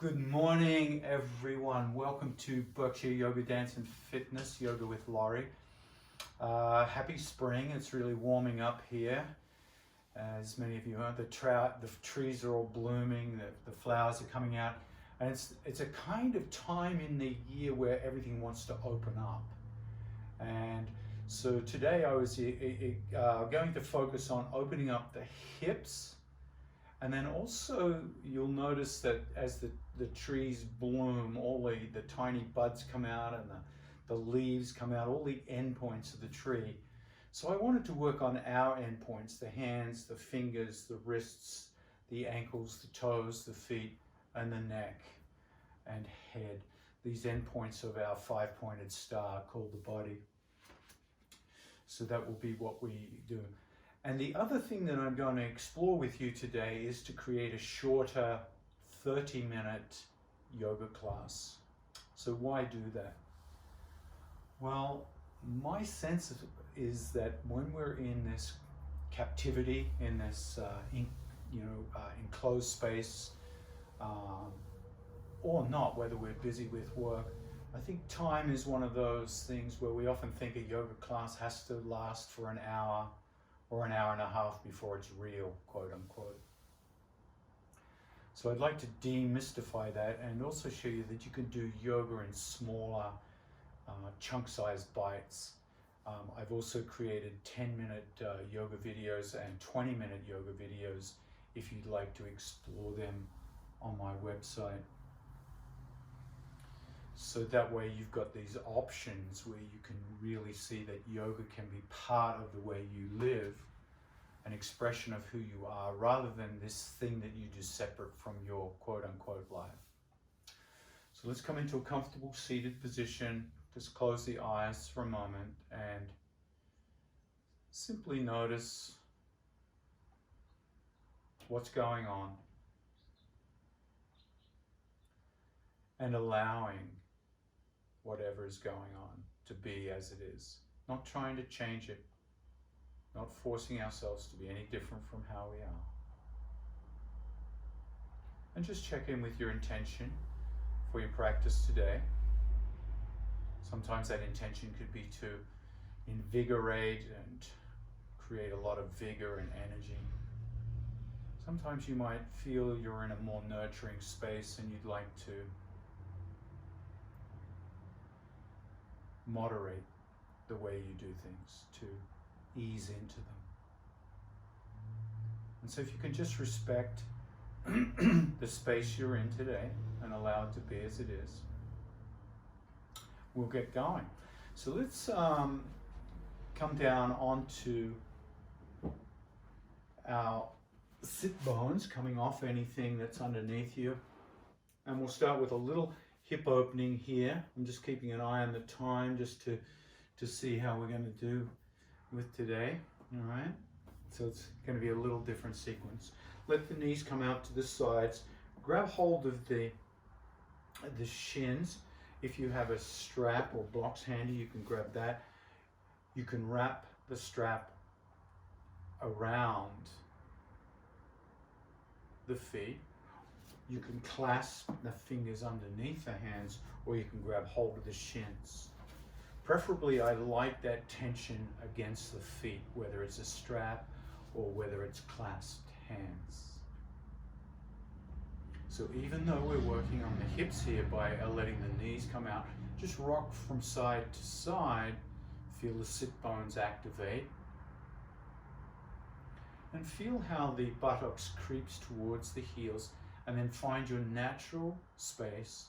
Good morning, everyone. Welcome to Berkshire Yoga Dance and Fitness, Yoga with Laurie. Happy spring. It's really warming up here. As many of you know, the trees are all blooming, the flowers are coming out. And it's a kind of time in the year where everything wants to open up. And so today I was going to focus on opening up the hips. And then also you'll notice that as the trees bloom, all the tiny buds come out and the leaves come out, all the endpoints of the tree. So I wanted to work on our endpoints, the hands, the fingers, the wrists, the ankles, the toes, the feet, and the neck and head. These endpoints of our five-pointed star called the body. So that will be what we do. And the other thing that I'm going to explore with you today is to create a shorter 30-minute yoga class. So why do that? Well, my sense is that when we're in this captivity, in this enclosed space, or not, whether we're busy with work, I think time is one of those things where we often think a yoga class has to last for an hour or an hour and a half before it's real, quote unquote. So I'd like to demystify that and also show you that you can do yoga in smaller chunk-sized bites. I've also created 10-minute yoga videos and 20-minute yoga videos if you'd like to explore them on my website. So that way you've got these options where you can really see that yoga can be part of the way you live, an expression of who you are, rather than this thing that you do separate from your quote-unquote life. So let's come into a comfortable seated position. Just close the eyes for a moment and simply notice what's going on and allowing whatever is going on to be as it is. Not trying to change it, not forcing ourselves to be any different from how we are. And just check in with your intention for your practice today. Sometimes that intention could be to invigorate and create a lot of vigor and energy. Sometimes you might feel you're in a more nurturing space and you'd like to moderate the way you do things, to ease into them. And so if you can just respect the space you're in today and allow it to be as it is, we'll get going. So let's come down onto our sit bones, coming off anything that's underneath you. And we'll start with a little hip opening here. I'm just keeping an eye on the time just to see how we're going to do with today. All right, so it's going to be a little different sequence. Let the knees come out to the sides. Grab hold of the shins. If you have a strap or blocks handy, you can grab that. You can wrap the strap around the feet. You can clasp the fingers underneath the hands, or you can grab hold of the shins. Preferably, I like that tension against the feet, whether it's a strap or whether it's clasped hands. So even though we're working on the hips here by letting the knees come out, just rock from side to side, feel the sit bones activate, and feel how the buttocks creeps towards the heels, and then find your natural space.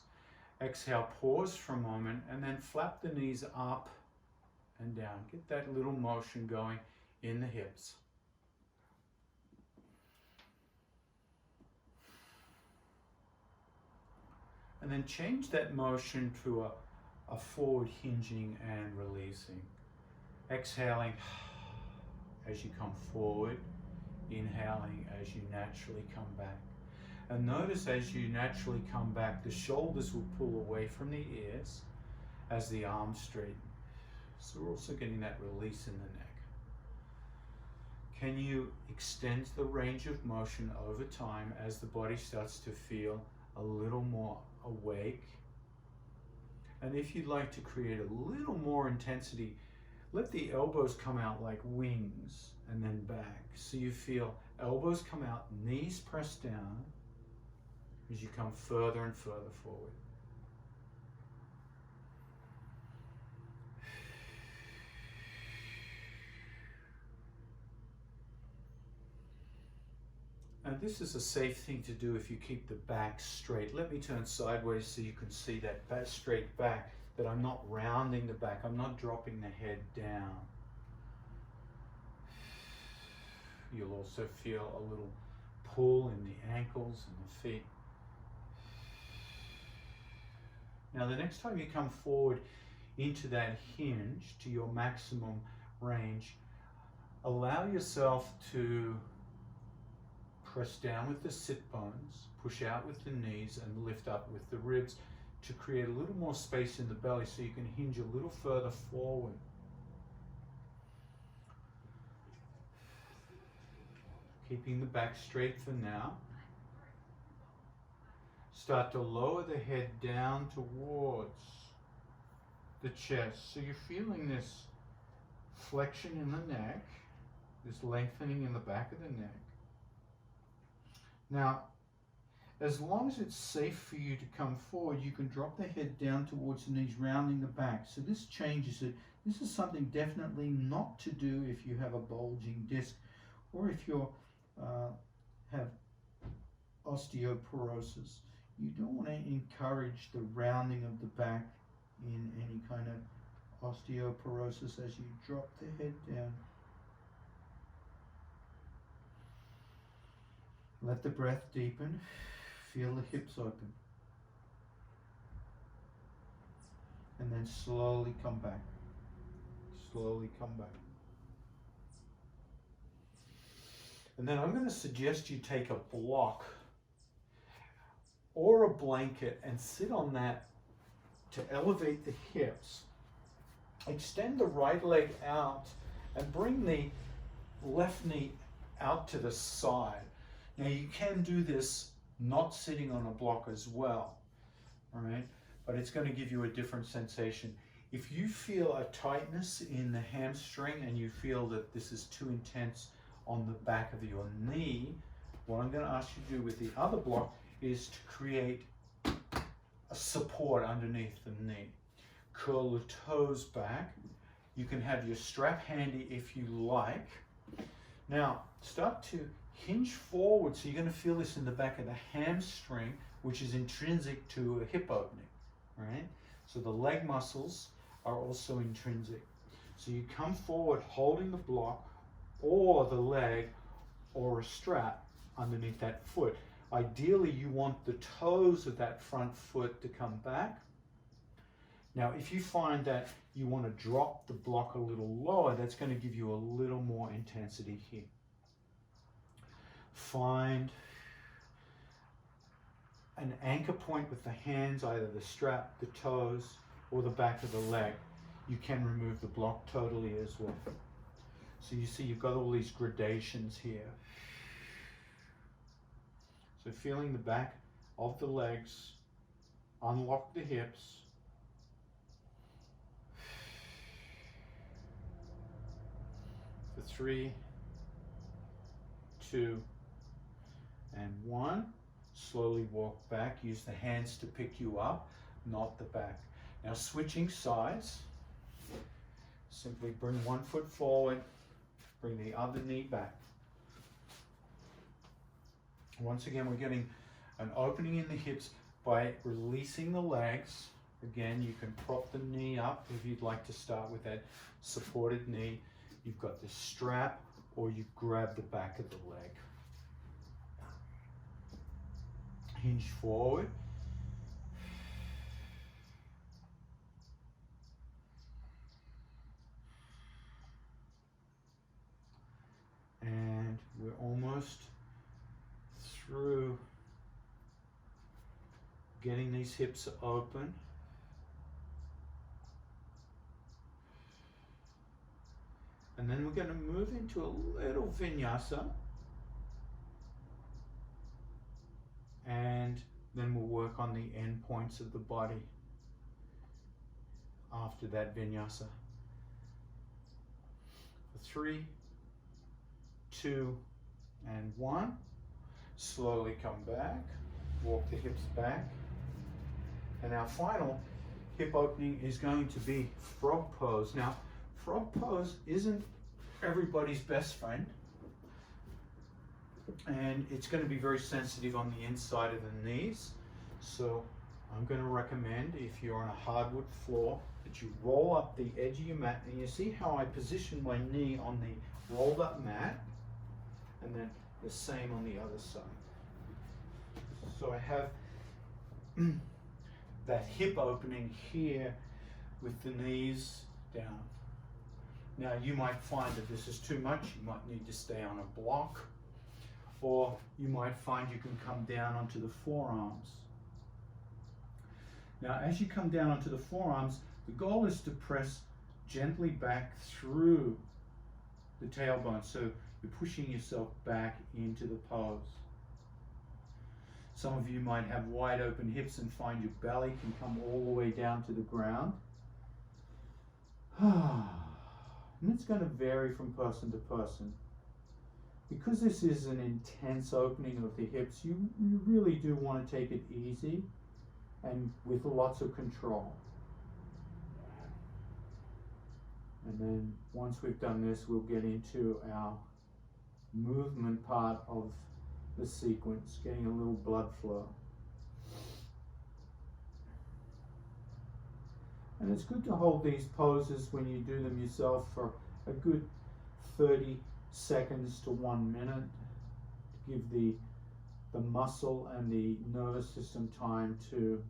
Exhale, pause for a moment, and then flap the knees up and down. Get that little motion going in the hips. And then change that motion to a forward hinging and releasing. Exhaling as you come forward, inhaling as you naturally come back. And notice as you naturally come back, the shoulders will pull away from the ears as the arms straighten. So we're also getting that release in the neck. Can you extend the range of motion over time as the body starts to feel a little more awake. And if you'd like to create a little more intensity, let the elbows come out like wings and then back. So you feel elbows come out, knees press down as you come further and further forward. Now this is a safe thing to do if you keep the back straight. Let me turn sideways so you can see that straight back, that I'm not rounding the back, I'm not dropping the head down. You'll also feel a little pull in the ankles and the feet. Now the next time you come forward into that hinge to your maximum range, allow yourself to press down with the sit bones, push out with the knees, and lift up with the ribs to create a little more space in the belly so you can hinge a little further forward. Keeping the back straight for now. Start to lower the head down towards the chest. So you're feeling this flexion in the neck, this lengthening in the back of the neck. Now, as long as it's safe for you to come forward, you can drop the head down towards the knees, rounding the back. So this changes it. This is something definitely not to do if you have a bulging disc or if you have osteoporosis. You don't want to encourage the rounding of the back in any kind of osteoporosis as you drop the head down. Let the breath deepen. Feel the hips open. And then slowly come back. Slowly come back. And then I'm going to suggest you take a block or a blanket and sit on that to elevate the hips. Extend the right leg out and bring the left knee out to the side. Now you can do this not sitting on a block as well, all right? But it's going to give you a different sensation. If you feel a tightness in the hamstring and you feel that this is too intense on the back of your knee, what I'm going to ask you to do with the other block is to create a support underneath the knee. Curl the toes back. You can have your strap handy if you like. Now, start to hinge forward, so you're going to feel this in the back of the hamstring, which is intrinsic to a hip opening, right? So the leg muscles are also intrinsic. So you come forward holding the block or the leg or a strap underneath that foot. Ideally, you want the toes of that front foot to come back. Now, if you find that you want to drop the block a little lower, that's going to give you a little more intensity here. Find an anchor point with the hands, either the strap, the toes, or the back of the leg. You can remove the block totally as well. So you see you've got all these gradations here. So feeling the back of the legs, unlock the hips. For 3, 2, and 1. Slowly walk back. Use the hands to pick you up, not the back. Now switching sides. Simply bring one foot forward, bring the other knee back. Once again, we're getting an opening in the hips by releasing the legs. Again, you can prop the knee up if you'd like to start with that supported knee. You've got the strap, or you grab the back of the leg. Hinge forward. And we're almost through getting these hips open. And then we're going to move into a little vinyasa. And Then we'll work on the end points of the body after that vinyasa. 3, 2, and 1. Slowly come back, walk the hips back. And our final hip opening is going to be frog pose. Now, frog pose isn't everybody's best friend. And it's going to be very sensitive on the inside of the knees. So I'm going to recommend, if you're on a hardwood floor, that you roll up the edge of your mat. And you see how I position my knee on the rolled up mat, and then the same on the other side. So I have that hip opening here with the knees down. Now you might find that this is too much. You might need to stay on a block, or you might find you can come down onto the forearms. Now as you come down onto the forearms, the goal is to press gently back through the tailbone, so you're pushing yourself back into the pose. Some of you might have wide open hips and find your belly can come all the way down to the ground. And it's going to vary from person to person. Because this is an intense opening of the hips, you really do want to take it easy and with lots of control. And then once we've done this, we'll get into our movement part of the sequence, getting a little blood flow. And it's good to hold these poses when you do them yourself for a good 30 seconds to 1 minute to give the muscle and the nervous system time to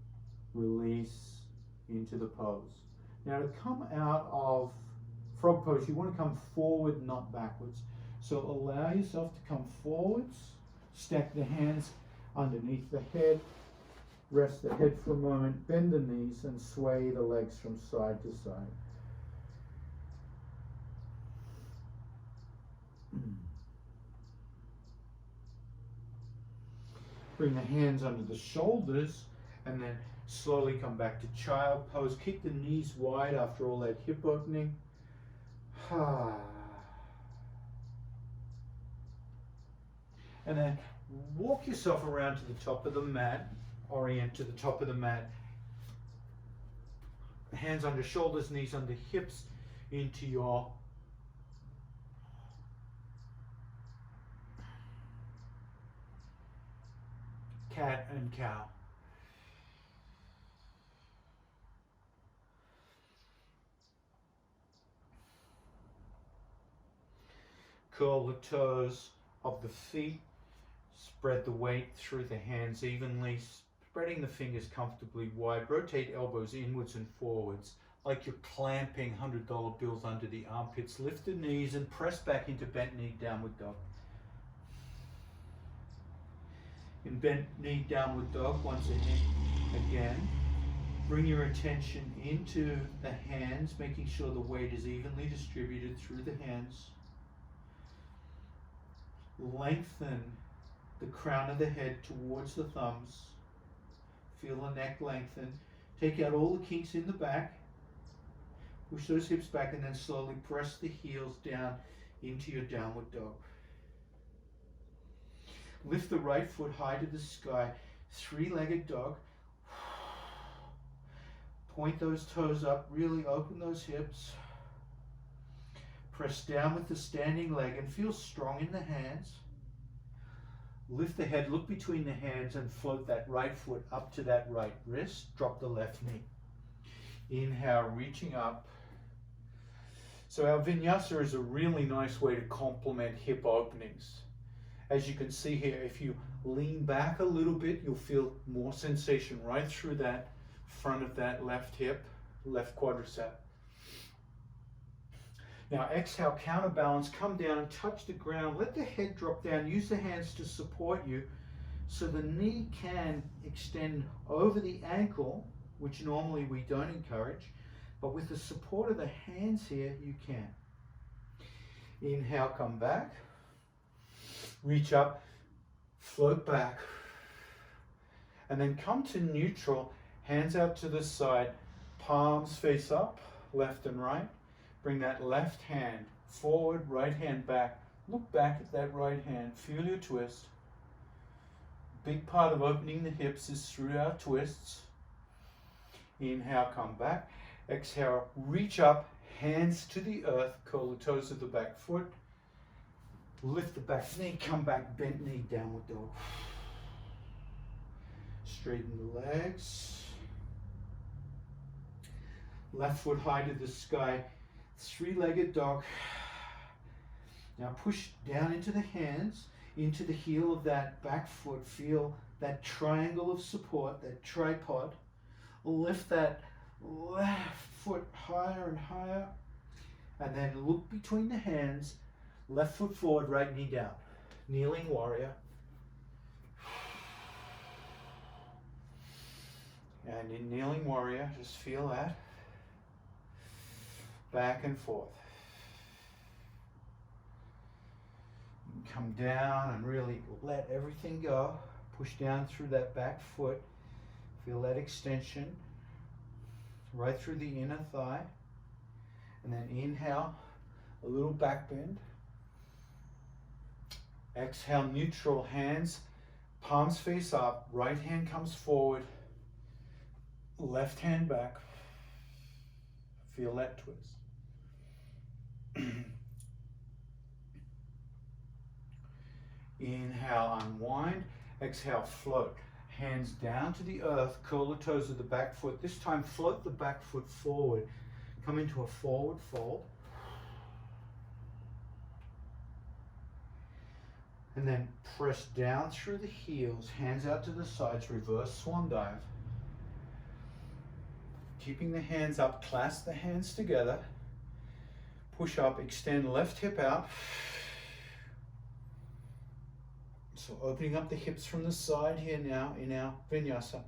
release into the pose. Now to come out of frog pose, you want to come forward, not backwards. So allow yourself to come forwards, stack the hands underneath the head, rest the head for a moment, bend the knees and sway the legs from side to side. Bring the hands under the shoulders and then slowly come back to child pose. Keep the knees wide after all that hip opening. And then walk yourself around to the top of the mat, orient to the top of the mat. Hands under shoulders, knees under hips, into your cat and cow. Curl the toes of the feet, spread the weight through the hands evenly, spreading the fingers comfortably wide. Rotate elbows inwards and forwards like you're clamping $100 bills under the armpits. Lift the knees and press back into bent knee downward dog. In bent knee downward dog, once again, bring your attention into the hands, making sure the weight is evenly distributed through the hands. Lengthen the crown of the head towards the thumbs. Feel the neck lengthen. Take out all the kinks in the back. Push those hips back and then slowly press the heels down into your downward dog. Lift the right foot high to the sky. Three-legged dog. Point those toes up. Really open those hips. Press down with the standing leg and feel strong in the hands. Lift the head, look between the hands and float that right foot up to that right wrist. Drop the left knee. Inhale, reaching up. So our vinyasa is a really nice way to complement hip openings. As you can see here, if you lean back a little bit, you'll feel more sensation right through that front of that left hip, left quadricep. Now exhale, counterbalance, come down and touch the ground. Let the head drop down. Use the hands to support you so the knee can extend over the ankle, which normally we don't encourage. But with the support of the hands here, you can. Inhale, come back. Reach up, float back. And then come to neutral, hands out to the side, palms face up, left and right. Bring that left hand forward, right hand back. Look back at that right hand, feel your twist. Big part of opening the hips is through our twists. Inhale, come back. Exhale, reach up, hands to the earth, curl the toes of the back foot. Lift the back knee, come back, bent knee, downward dog. Straighten the legs. Left foot high to the sky, three-legged dog. Now push down into the hands, into the heel of that back foot. Feel that triangle of support, that tripod. Lift that left foot higher and higher. And then look between the hands. Left foot forward, right knee down. Kneeling warrior. And in kneeling warrior, just feel that. Back and forth. Come down and really let everything go. Push down through that back foot. Feel that extension right through the inner thigh. And then inhale, a little back bend. Exhale, neutral, hands, palms face up, right hand comes forward, left hand back. Feel that twist. Inhale, unwind. Exhale, float. Hands down to the earth, curl the toes of the back foot. This time, float the back foot forward. Come into a forward fold. And then press down through the heels, hands out to the sides, reverse swan dive. Keeping the hands up, clasp the hands together. Push up, extend left hip out. So opening up the hips from the side here now in our vinyasa.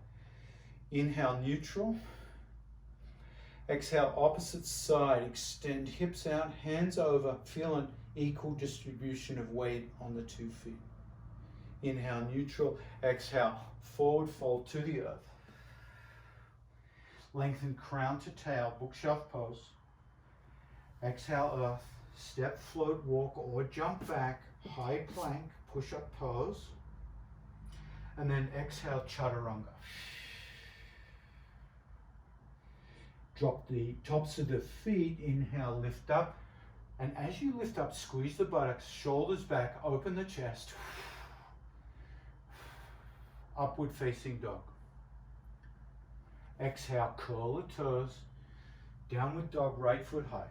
Inhale, neutral. Exhale, opposite side. Extend hips out, hands over. Feel an equal distribution of weight on the 2 feet. Inhale, neutral. Exhale, forward fold to the earth. Lengthen crown to tail, bookshelf pose. Exhale, earth. Step, float, walk, or jump back. High plank, push-up pose. And then exhale, chaturanga. Drop the tops of the feet. Inhale, lift up. And as you lift up, squeeze the buttocks, shoulders back, open the chest. Upward facing dog. Exhale, curl the toes. Downward dog, right foot high.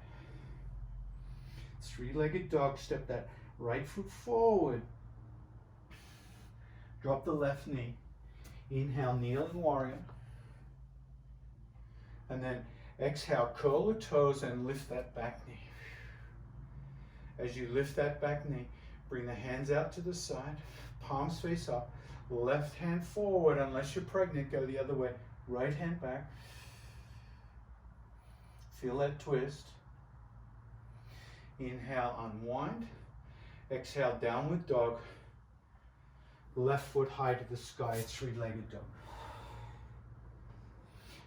Three-legged dog, step that right foot forward. Drop the left knee. Inhale, kneeling warrior. And then exhale, curl the toes and lift that back knee. As you lift that back knee, bring the hands out to the side, palms face up, left hand forward. Unless you're pregnant, go the other way. Right hand back. Feel that twist. Inhale, unwind. Exhale, downward dog. Left foot high to the sky, three-legged dog.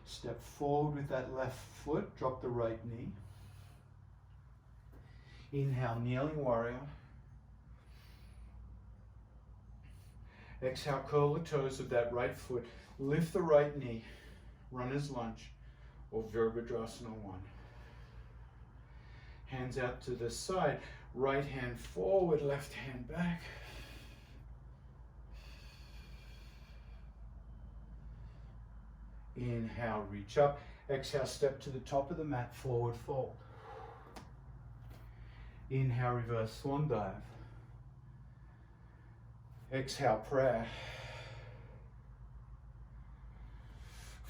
Step forward with that left foot, drop the right knee. Inhale, kneeling warrior. Exhale, curl the toes of that right foot. Lift the right knee, runner's lunge, or Virabhadrasana 1. Hands out to the side, right hand forward, left hand back. Inhale, reach up. Exhale, step to the top of the mat, forward fold. Inhale, reverse swan dive. Exhale, prayer.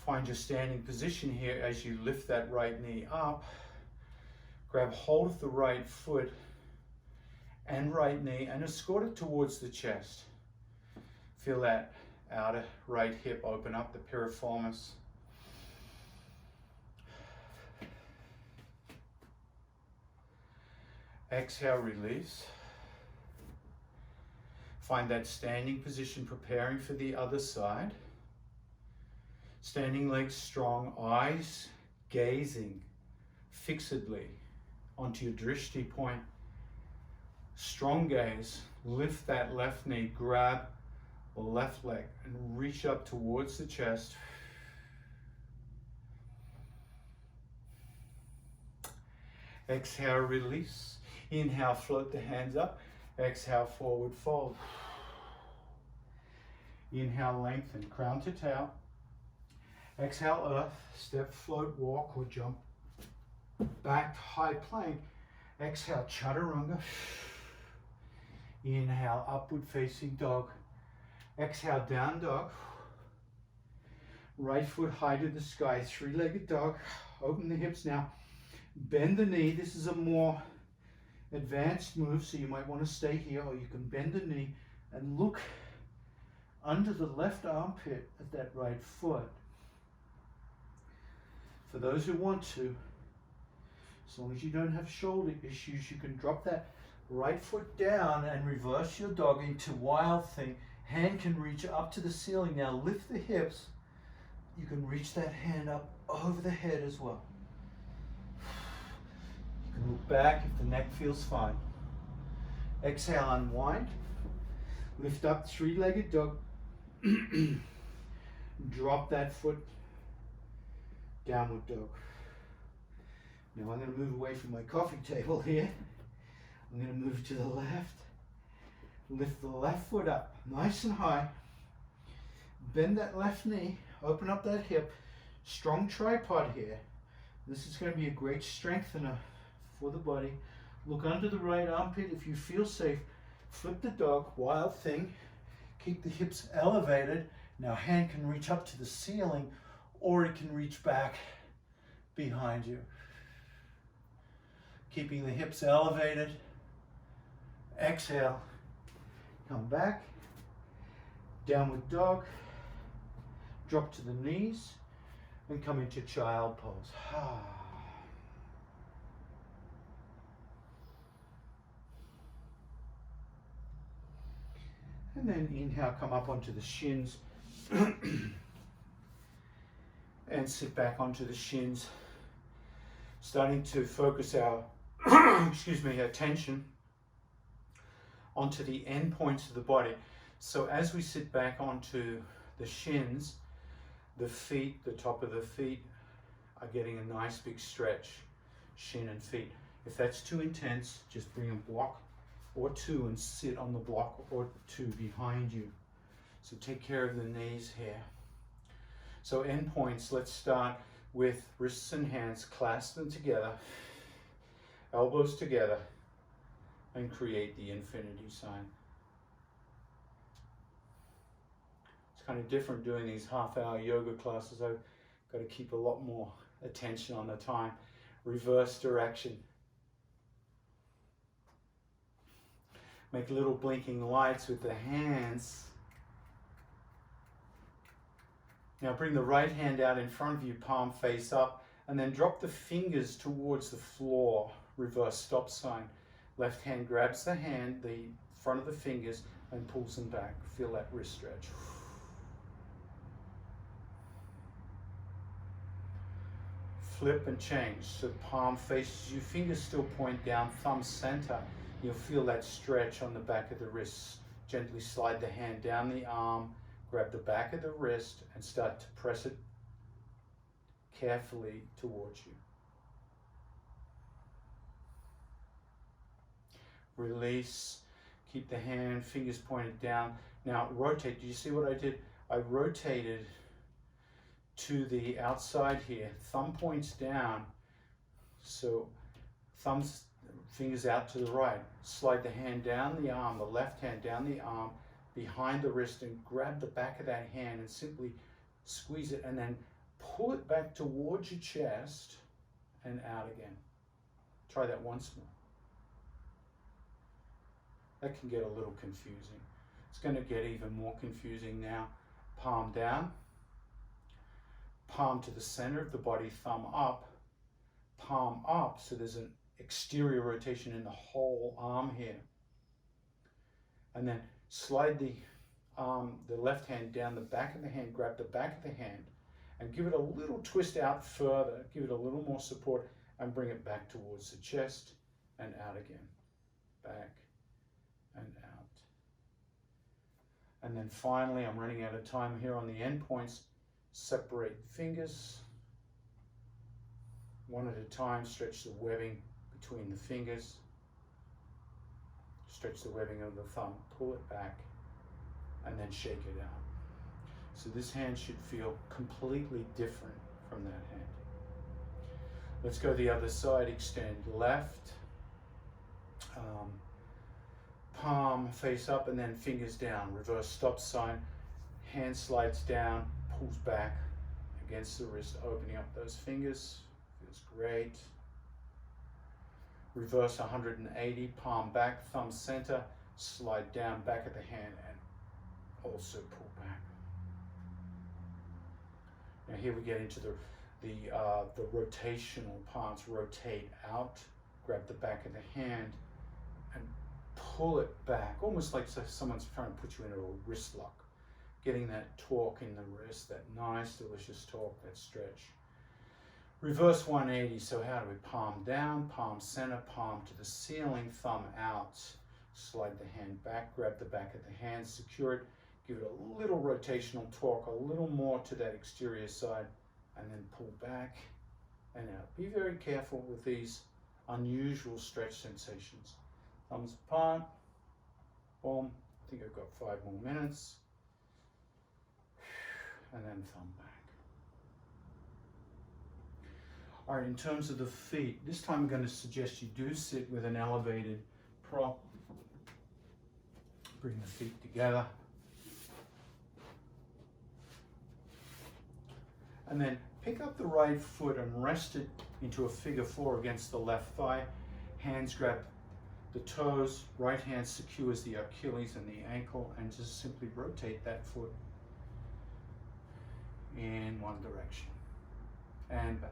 Find your standing position here as you lift that right knee up. Grab hold of the right foot and right knee and escort it towards the chest. Feel that outer right hip open up, the piriformis. Exhale, release. Find that standing position, preparing for the other side. Standing legs strong, eyes gazing fixedly onto your drishti point. Strong gaze, lift that left knee, grab the left leg and reach up towards the chest. Exhale, release. Inhale, float the hands up. Exhale, forward fold. Inhale, lengthen, crown to tail. Exhale, earth, step, float, walk or jump. Back, high plank. Exhale, chaturanga. Inhale, upward facing dog. Exhale, down dog. Right foot high to the sky, three-legged dog. Open the hips now. Bend the knee. This is a more advanced move, so you might want to stay here, or you can bend the knee and look under the left armpit at that right foot. For those who want to, as long as you don't have shoulder issues, you can drop that right foot down and reverse your dog into wild thing. Hand can reach up to the ceiling. Now lift the hips. You can reach that hand up over the head as well. You can look back if the neck feels fine. Exhale, unwind. Lift up, three-legged dog. Drop that foot, downward dog. Now I'm going to move away from my coffee table here. I'm going to move to the left. Lift the left foot up, nice and high. Bend that left knee, open up that hip. Strong tripod here. This is going to be a great strengthener for the body. Look under the right armpit if you feel safe. Flip the dog, wild thing. Keep the hips elevated. Now hand can reach up to the ceiling or it can reach back behind you. Keeping the hips elevated. Exhale. Come back. Downward dog. Drop to the knees and come into child pose. And then inhale, come up onto the shins and sit back onto the shins, starting to focus our attention onto the end points of the body. So as we sit back onto the shins, the feet, the top of the feet are getting a nice big stretch, shin and feet. If that's too intense, just bring a block or two and sit on the block or two behind you. So take care of the knees here. So end points, let's start with wrists and hands, clasp them together, elbows together, and create the infinity sign. It's kind of different doing these half-hour yoga classes. I've got to keep a lot more attention on the time. Reverse direction. Make little blinking lights with the hands. Now bring the right hand out in front of you, palm face up, and then drop the fingers towards the floor. Reverse stop sign. Left hand grabs the hand, the front of the fingers, and pulls them back. Feel that wrist stretch. Flip and change. So palm faces you, fingers still point down, thumb center. You'll feel that stretch on the back of the wrist. Gently slide the hand down the arm, grab the back of the wrist, and start to press it carefully towards you. Release. Keep the hand, fingers pointed down. Now rotate. Do you see what I did? I rotated to the outside here. Thumb points down. So thumbs, fingers out to the right. Slide the hand down the arm, the left hand down the arm, behind the wrist, and grab the back of that hand and simply squeeze it and then pull it back towards your chest and out again. Try that once more. That can get a little confusing. It's going to get even more confusing now. Palm down, palm to the center of the body, thumb up, palm up, so there's an exterior rotation in the whole arm here. And then slide the left hand down the back of the hand, grab the back of the hand, and give it a little twist out further, give it a little more support, and bring it back towards the chest and out again. Back and out. And then finally, I'm running out of time here on the end points. Separate fingers. One at a time, stretch the webbing between the fingers. Stretch the webbing of the thumb, pull it back, and then shake it out. So this hand should feel completely different from that hand. Let's go the other side. Extend left, palm face up, and then fingers down. Reverse stop sign. Hand slides down, pulls back against the wrist, opening up those fingers. Feels great. Reverse 180, palm back, thumb center, slide down, back of the hand, and also pull back. Now here we get into the rotational parts. Rotate out, grab the back of the hand, and pull it back, almost like someone's trying to put you into a wrist lock. Getting that torque in the wrist, that nice, delicious torque, that stretch. Reverse 180, so how do we? Palm down, palm center, palm to the ceiling, thumb out. Slide the hand back, grab the back of the hand, secure it, give it a little rotational torque, a little more to that exterior side, and then pull back and out. Be very careful with these unusual stretch sensations. Thumbs apart, boom. I think I've got 5 more minutes. And then thumb back. All right, in terms of the feet, this time I'm going to suggest you do sit with an elevated prop. Bring the feet together. And then pick up the right foot and rest it into a figure 4 against the left thigh. Hands grab the toes, right hand secures the Achilles and the ankle, and just simply rotate that foot in one direction and back.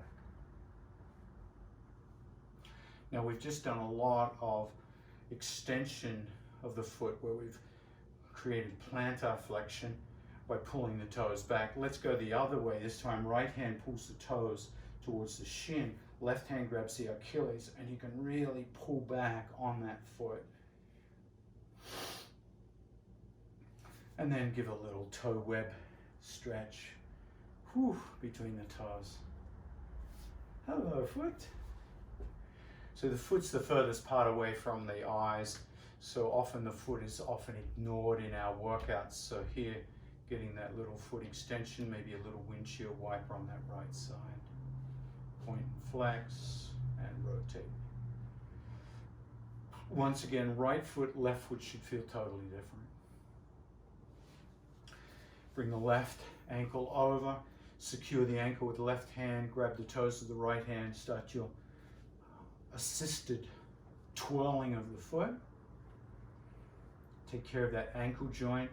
Now we've just done a lot of extension of the foot where we've created plantar flexion by pulling the toes back. Let's go the other way. This time right hand pulls the toes towards the shin, left hand grabs the Achilles, and you can really pull back on that foot. And then give a little toe web stretch between the toes. Hello, foot. So the foot's the furthest part away from the eyes, so often the foot is often ignored in our workouts. So here, getting that little foot extension, maybe a little windshield wiper on that right side. Point and flex and rotate. Once again, right foot, left foot should feel totally different. Bring the left ankle over. Secure the ankle with the left hand, grab the toes of the right hand, start your assisted twirling of the foot. Take care of that ankle joint.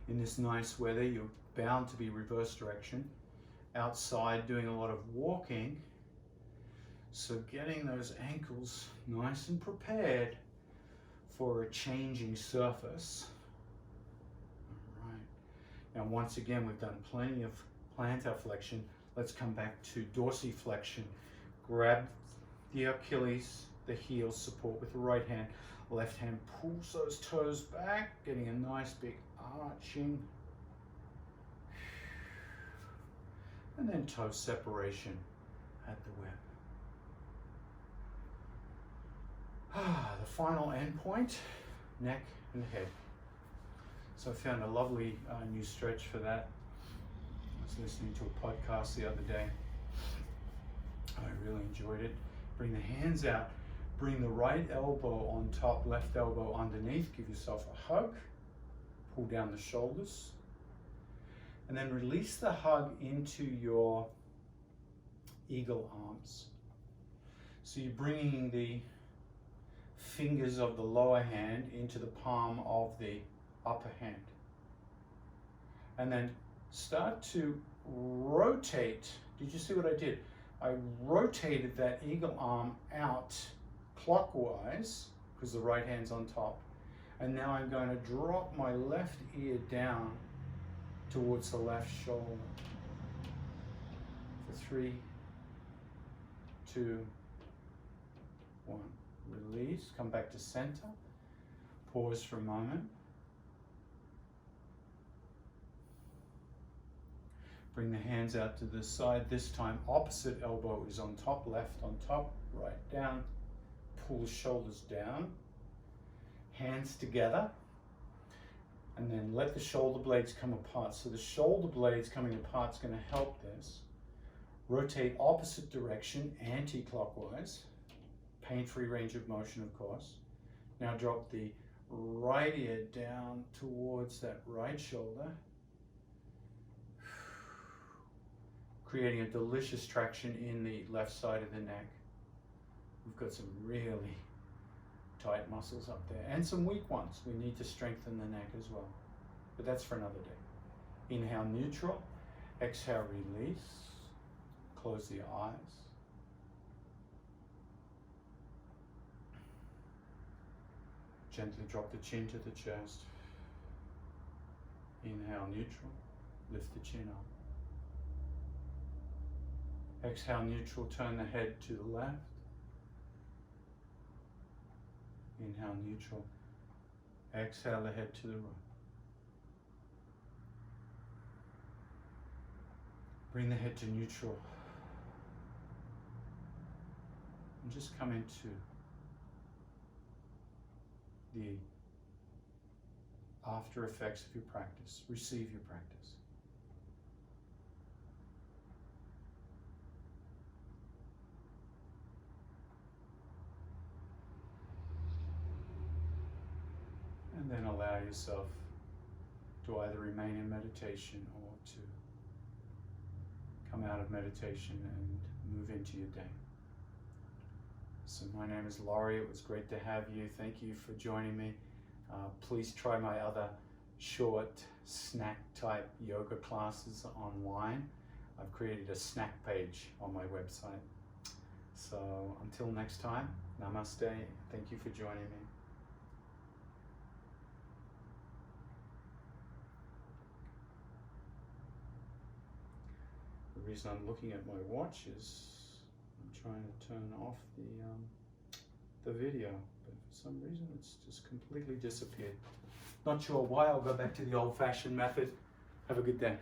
In this nice weather, you're bound to be reverse direction. Outside, doing a lot of walking. So getting those ankles nice and prepared for a changing surface. All right. Now once again, we've done plenty of plantar flexion. Let's come back to dorsiflexion. Grab the Achilles, the heel, support with the right hand. Left hand pulls those toes back, getting a nice big arching. And then toe separation at the web. The final end point, neck and head. So I found a lovely new stretch for that. I was listening to a podcast the other day. I really enjoyed it. Bring the hands out. Bring the right elbow on top, left elbow underneath. Give yourself a hug. Pull down the shoulders. And then release the hug into your eagle arms. So you're bringing the fingers of the lower hand into the palm of the upper hand. And then start to rotate. Did you see what I did? I rotated that eagle arm out clockwise because the right hand's on top. And now I'm going to drop my left ear down towards the left shoulder. 3, 2, 1. Release, come back to center. Pause for a moment. Bring the hands out to the side. This time opposite elbow is on top, left on top, right down. Pull the shoulders down. Hands together. And then let the shoulder blades come apart. So the shoulder blades coming apart is going to help this. Rotate opposite direction, anti-clockwise. Pain-free range of motion, of course. Now drop the right ear down towards that right shoulder, creating a delicious traction in the left side of the neck. We've got some really tight muscles up there and some weak ones. We need to strengthen the neck as well, but that's for another day. Inhale, neutral. Exhale, release. Close the eyes. Gently drop the chin to the chest. Inhale, neutral. Lift the chin up. Exhale, neutral. Turn the head to the left. Inhale, neutral. Exhale the head to the right. Bring the head to neutral. And just come into the after effects of your practice. Receive your practice. And then allow yourself to either remain in meditation or to come out of meditation and move into your day. So my name is Laurie. It was great to have you. Thank you for joining me. Please try my other short snack type yoga classes online. I've created a snack page on my website. So until next time, namaste. Thank you for joining me. The reason I'm looking at my watch is I'm trying to turn off the video, but for some reason it's just completely disappeared. Not sure why. I'll go back to the old-fashioned method. Have a good day.